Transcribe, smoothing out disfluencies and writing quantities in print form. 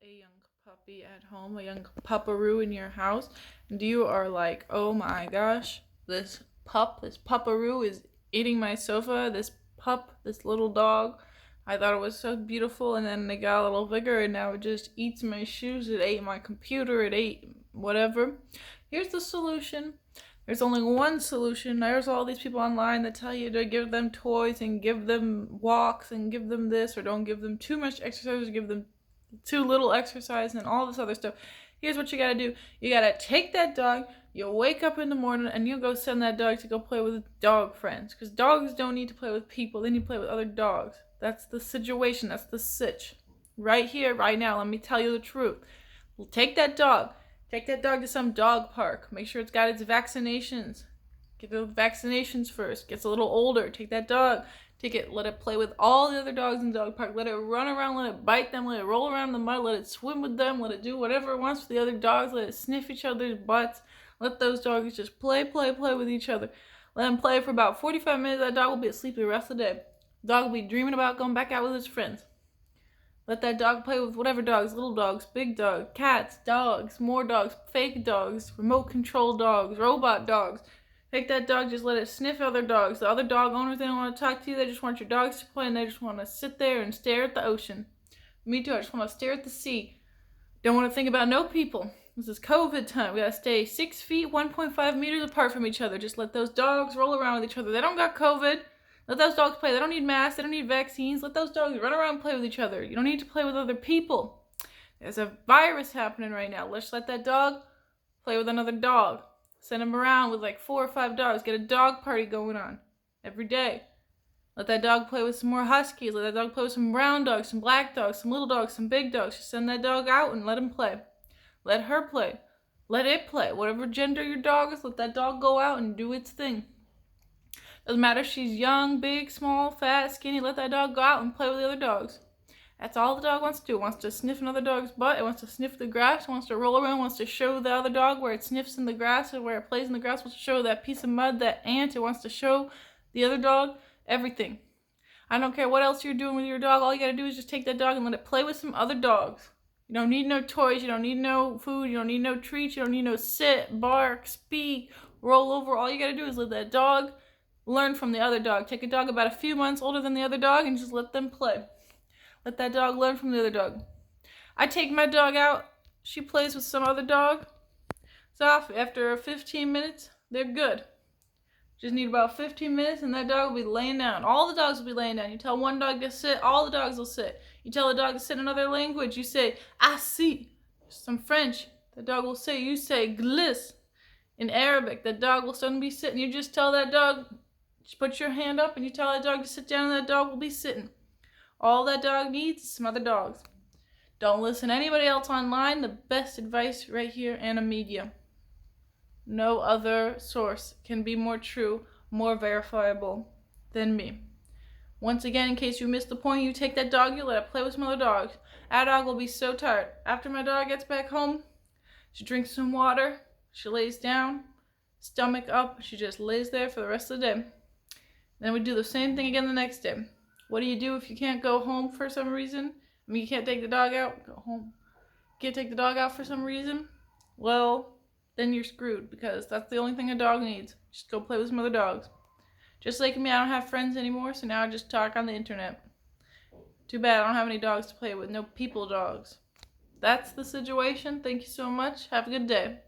a young puppy at home, a young pupperoo in your house, and you are like, oh my gosh, this pupperoo is eating my sofa, this little dog. I thought it was so beautiful, and then it got a little bigger, and now it just eats my shoes, it ate my computer, it ate whatever. Here's the solution. There's only one solution. There's all these people online that tell you to give them toys and give them walks and give them this, or don't give them too much exercise, or give them too little exercise and all this other stuff. Here's what you gotta do. You gotta take that dog, you wake up in the morning, and you go send that dog to go play with dog friends. Because dogs don't need to play with people, they need to play with other dogs. That's the situation, that's the sitch. Right here, right now, let me tell you the truth. Take that dog. Take that dog to some dog park. Make sure it's got its vaccinations. Get the vaccinations first. Gets a little older. Take that dog. Take it, let it play with all the other dogs in the dog park. Let it run around, let it bite them, let it roll around in the mud, let it swim with them, let it do whatever it wants with the other dogs, let it sniff each other's butts. Let those dogs just play with each other. Let them play for about 45 minutes. That dog will be asleep the rest of the day. The dog will be dreaming about going back out with his friends. Let that dog play with whatever dogs, little dogs, big dogs, cats, dogs, more dogs, fake dogs, remote control dogs, robot dogs. Take that dog, just let it sniff other dogs. The other dog owners, they don't want to talk to you. They just want your dogs to play, and they just want to sit there and stare at the ocean. Me too. I just want to stare at the sea. Don't want to think about no people. This is COVID time. We got to stay 6 feet, 1.5 meters apart from each other. Just let those dogs roll around with each other. They don't got COVID. Let those dogs play. They don't need masks. They don't need vaccines. Let those dogs run around and play with each other. You don't need to play with other people. There's a virus happening right now. Let's let that dog play with another dog. Send him around with like 4 or 5 dogs. Get a dog party going on every day. Let that dog play with some more huskies. Let that dog play with some brown dogs, some black dogs, some little dogs, some big dogs. Just send that dog out and let him play. Let her play. Let it play. Whatever gender your dog is, let that dog go out and do its thing. Doesn't matter if she's young, big, small, fat, skinny. Let that dog go out and play with the other dogs. That's all the dog wants to do. It wants to sniff another dog's butt. It wants to sniff the grass. It wants to roll around. It wants to show the other dog where it sniffs in the grass or where it plays in the grass. It wants to show that piece of mud, that ant. It wants to show the other dog everything. I don't care what else you're doing with your dog. All you gotta do is just take that dog and let it play with some other dogs. You don't need no toys. You don't need no food. You don't need no treats. You don't need no sit, bark, speak, roll over. All you gotta do is let that dog learn from the other dog. Take a dog about a few months older than the other dog and just let them play. Let that dog learn from the other dog. I take my dog out. She plays with some other dog. It's off. After 15 minutes, they're good. Just need about 15 minutes and that dog will be laying down. All the dogs will be laying down. You tell one dog to sit, all the dogs will sit. You tell a dog to sit in another language, you say, I see. Some French, the dog will say. You say, gliss. In Arabic, the dog will suddenly be sitting. You just tell that dog, just put your hand up and you tell that dog to sit down and that dog will be sitting. All that dog needs is some other dogs. Don't listen to anybody else online. The best advice right here, Anna Media. No other source can be more true, more verifiable than me. Once again, in case you missed the point, you take that dog, you let it play with some other dogs. That dog will be so tired. After my dog gets back home, she drinks some water, she lays down, stomach up, she just lays there for the rest of the day. Then we do the same thing again the next day. What do you do if you can't go home for some reason? I mean, you can't take the dog out? Go home. Can't take the dog out for some reason? Well, then you're screwed because that's the only thing a dog needs. Just go play with some other dogs. Just like me, I don't have friends anymore, so now I just talk on the internet. Too bad I don't have any dogs to play with. No people dogs. That's the situation. Thank you so much. Have a good day.